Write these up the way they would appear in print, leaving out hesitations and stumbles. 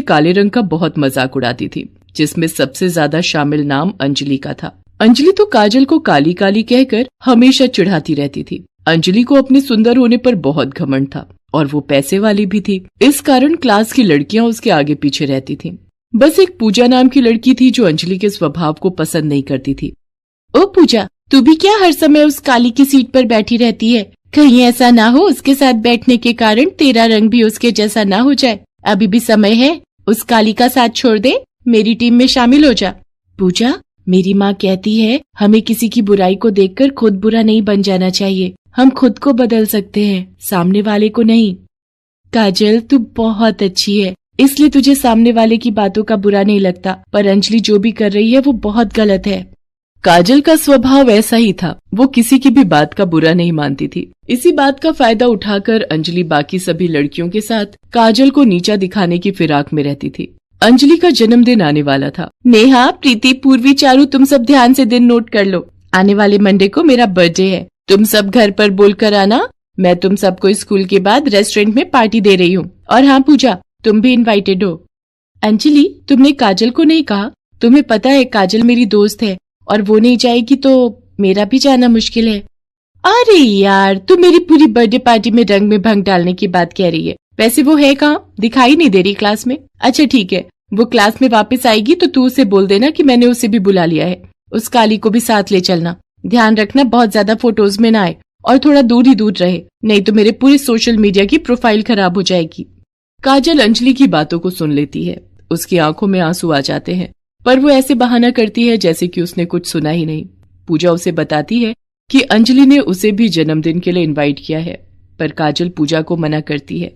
काले रंग का बहुत मजाक उड़ाती थी, जिसमें सबसे ज्यादा शामिल नाम अंजलि का था। अंजलि तो काजल को काली काली कहकर हमेशा चिढ़ाती रहती थी। अंजलि को अपने सुंदर होने पर बहुत घमंड था और वो पैसे वाली भी थी। इस कारण क्लास की लड़कियां उसके आगे पीछे रहती थीं। बस एक पूजा नाम की लड़की थी जो अंजलि के स्वभाव को पसंद नहीं करती थी। ओ पूजा, तू भी क्या हर समय उस काली की सीट पर बैठी रहती है? कहीं ऐसा ना हो उसके साथ बैठने के कारण तेरा रंग भी उसके जैसा ना हो जाए। अभी भी समय है, उस काली का साथ छोड़ दे, मेरी टीम में शामिल हो जा। पूजा, मेरी माँ कहती है हमें किसी की बुराई को देखकर खुद बुरा नहीं बन जाना चाहिए। हम खुद को बदल सकते हैं, सामने वाले को नहीं। काजल, तू बहुत अच्छी है, इसलिए तुझे सामने वाले की बातों का बुरा नहीं लगता, पर अंजलि जो भी कर रही है वो बहुत गलत है। काजल का स्वभाव ऐसा ही था, वो किसी की भी बात का बुरा नहीं मानती थी। इसी बात का फायदा उठाकर अंजलि बाकी सभी लड़कियों के साथ काजल को नीचा दिखाने की फिराक में रहती थी। अंजलि का जन्मदिन आने वाला था। नेहा, प्रीति, पूर्वी, चारू, तुम सब ध्यान से दिन नोट कर लो। आने वाले मंडे को मेरा बर्थडे है। तुम सब घर पर बोलकर आना। मैं तुम सबको स्कूल के बाद रेस्टोरेंट में पार्टी दे रही हूँ। और हाँ पूजा, तुम भी इनवाइटेड हो। अंजलि, तुमने काजल को नहीं कहा? तुम्हें पता है काजल मेरी दोस्त है और वो नहीं जाएगी तो मेरा भी जाना मुश्किल है। अरे यार, तू मेरी पूरी बर्थडे पार्टी में रंग में भंग डालने की बात कह रही है। वैसे वो है कहाँ? दिखाई नहीं दे रही क्लास में। अच्छा ठीक है, वो क्लास में वापस आएगी तो तू उसे बोल देना कि मैंने उसे भी बुला लिया है। उस काली को भी साथ ले चलना। ध्यान रखना बहुत ज्यादा फोटोज में ना आए और थोड़ा दूर ही दूर रहे, नहीं तो मेरे पूरे सोशल मीडिया की प्रोफाइल खराब हो जाएगी। काजल अंजलि की बातों को सुन लेती है। उसकी आंखों में आंसू आ जाते हैं, पर वो ऐसे बहाना करती है जैसे कि उसने कुछ सुना ही नहीं। पूजा उसे बताती है कि अंजलि ने उसे भी जन्मदिन के लिए इनवाइट किया है, पर काजल पूजा को मना करती है।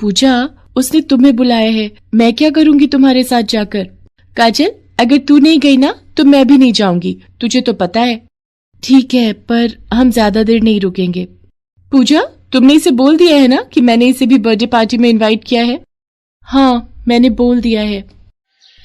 पूजा, उसने तुम्हें बुलाया है, मैं क्या करूंगी तुम्हारे साथ जाकर? काजल, अगर तू नहीं गई ना तो मैं भी नहीं जाऊंगी, तुझे तो पता है। ठीक है, पर हम ज्यादा देर नहीं रुकेंगे। पूजा, तुमने इसे बोल दिया है ना कि मैंने इसे भी बर्थडे पार्टी में इनवाइट किया है? हाँ, मैंने बोल दिया है।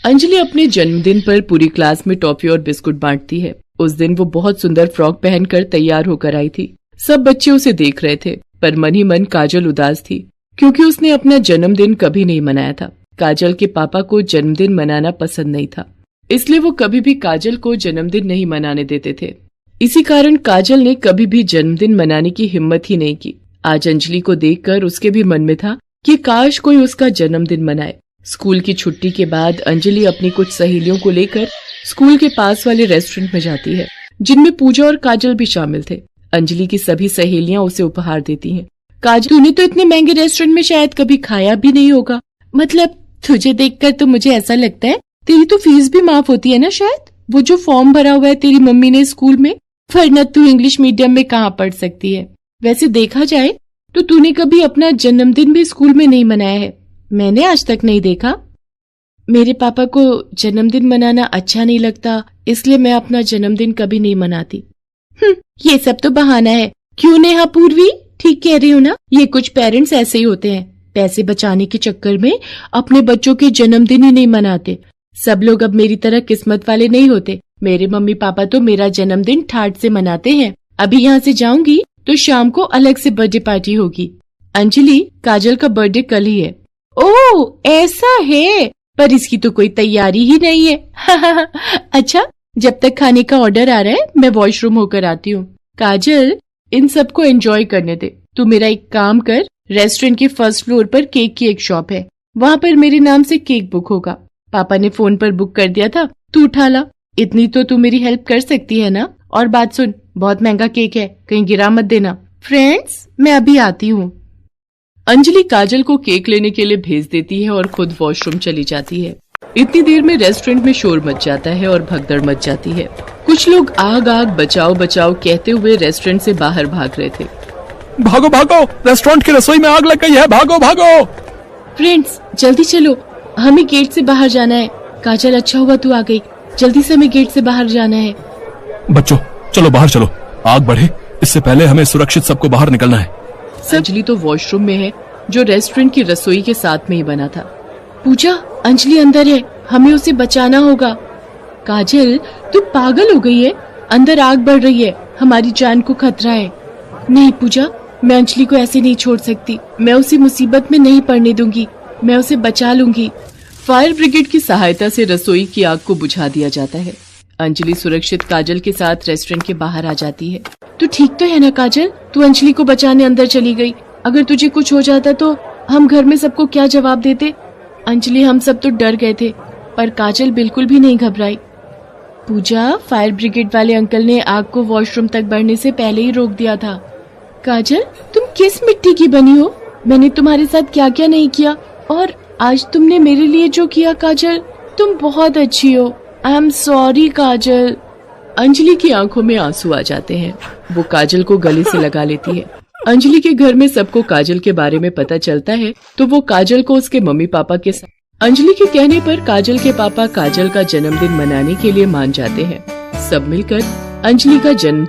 अंजलि अपने जन्मदिन पर पूरी क्लास में टॉफी और बिस्कुट बांटती है। उस दिन वो बहुत सुंदर फ्रॉक पहनकर तैयार होकर आई थी। सब बच्चे उसे देख रहे थे, पर मन ही मन काजल उदास थी, क्योंकि उसने अपना जन्मदिन कभी नहीं मनाया था। काजल के पापा को जन्मदिन मनाना पसंद नहीं था, इसलिए वो कभी भी काजल को जन्मदिन नहीं मनाने देते थे। इसी कारण काजल ने कभी भी जन्मदिन मनाने की हिम्मत ही नहीं की। आज अंजलि को देखकर उसके भी मन में था कि काश कोई उसका जन्मदिन मनाए। स्कूल की छुट्टी के बाद अंजलि अपनी कुछ सहेलियों को लेकर स्कूल के पास वाले रेस्टोरेंट में जाती है, जिनमें पूजा और काजल भी शामिल थे। अंजलि की सभी सहेलियां उसे उपहार देती हैं। काजल, तूने तो इतने महंगे रेस्टोरेंट में शायद कभी खाया भी नहीं होगा। मतलब तुझे देखकर तो मुझे ऐसा लगता है तेरी तो फीस भी माफ होती है ना शायद, वो जो फॉर्म भरा हुआ है तेरी मम्मी ने स्कूल में, वरना तू इंग्लिश मीडियम में कहाँ पढ़ सकती है। वैसे देखा जाए तो तूने कभी अपना जन्मदिन भी स्कूल में नहीं मनाया है, मैंने आज तक नहीं देखा। मेरे पापा को जन्मदिन मनाना अच्छा नहीं लगता, इसलिए मैं अपना जन्मदिन कभी नहीं मनाती। ये सब तो बहाना है। क्यों नेहा पूर्वी, ठीक कह रही हूँ ना? ये कुछ पेरेंट्स ऐसे ही होते हैं, पैसे बचाने के चक्कर में अपने बच्चों के जन्मदिन ही नहीं मनाते। सब लोग अब मेरी तरह किस्मत वाले नहीं होते। मेरे मम्मी पापा तो मेरा जन्मदिन ठाट से मनाते हैं। अभी यहाँ से जाऊंगी तो शाम को अलग से बर्थडे पार्टी होगी। अंजलि, काजल का बर्थडे कल ही है। ओह, ऐसा है, पर इसकी तो कोई तैयारी ही नहीं है। अच्छा, जब तक खाने का ऑर्डर आ रहा है मैं वॉशरूम होकर आती हूँ। काजल, इन सबको एंजॉय करने दे। तू मेरा एक काम कर, रेस्टोरेंट के फर्स्ट फ्लोर पर केक की एक शॉप है, वहाँ पर मेरे नाम से केक बुक होगा। पापा ने फोन पर बुक कर दिया था, तू उठा ला। इतनी तो तू मेरी हेल्प कर सकती है ना? और बात सुन, बहुत महंगा केक है, कहीं गिरा मत देना। फ्रेंड्स, मैं अभी आती हूँ। अंजलि काजल को केक लेने के लिए भेज देती है और खुद वॉशरूम चली जाती है। इतनी देर में रेस्टोरेंट में शोर मच जाता है और भगदड़ मच जाती है। कुछ लोग आग आग बचाओ बचाओ कहते हुए रेस्टोरेंट से बाहर भाग रहे थे। भागो भागो, रेस्टोरेंट की रसोई में आग लग गई है, भागो भागो। फ्रेंड्स, जल्दी चलो, हमें गेट से बाहर जाना है। काजल, अच्छा हुआ तू आ गई, जल्दी से हमें गेट से बाहर जाना है। बच्चों चलो बाहर चलो, आग बढ़े इससे पहले हमें सुरक्षित सबको बाहर निकलना है। अंजलि तो वॉशरूम में है, जो रेस्टोरेंट की रसोई के साथ में ही बना था। पूजा, अंजलि अंदर है, हमें उसे बचाना होगा। काजल, तू पागल हो गई है? अंदर आग बढ़ रही है, हमारी जान को खतरा है। नहीं पूजा, मैं अंजलि को ऐसे नहीं छोड़ सकती, मैं उसे मुसीबत में नहीं पड़ने दूंगी, मैं उसे बचा लूंगी। फायर ब्रिगेड की सहायता से रसोई की आग को बुझा दिया जाता है। अंजलि सुरक्षित काजल के साथ रेस्टोरेंट के बाहर आ जाती है। तू ठीक तो है ना काजल? तू अंजलि को बचाने अंदर चली गई। अगर तुझे कुछ हो जाता तो हम घर में सबको क्या जवाब देते? अंजलि, हम सब तो डर गए थे, पर काजल बिल्कुल भी नहीं घबराई। पूजा, फायर ब्रिगेड वाले अंकल ने आग को वॉशरूम तक बढ़ने से पहले ही रोक दिया था। काजल, तुम किस मिट्टी की बनी हो? मैंने तुम्हारे साथ क्या क्या नहीं किया, और आज तुमने मेरे लिए जो किया काजल, तुम बहुत अच्छी हो। आई एम सॉरी काजल। अंजलि की आंखों में आंसू आ जाते हैं। वो काजल को गले से लगा लेती है। अंजलि के घर में सबको काजल के बारे में पता चलता है तो वो काजल को उसके मम्मी पापा के साथ अंजलि के कहने पर काजल के पापा काजल का जन्मदिन मनाने के लिए मान जाते हैं। सब मिलकर अंजलि का जन्मदिन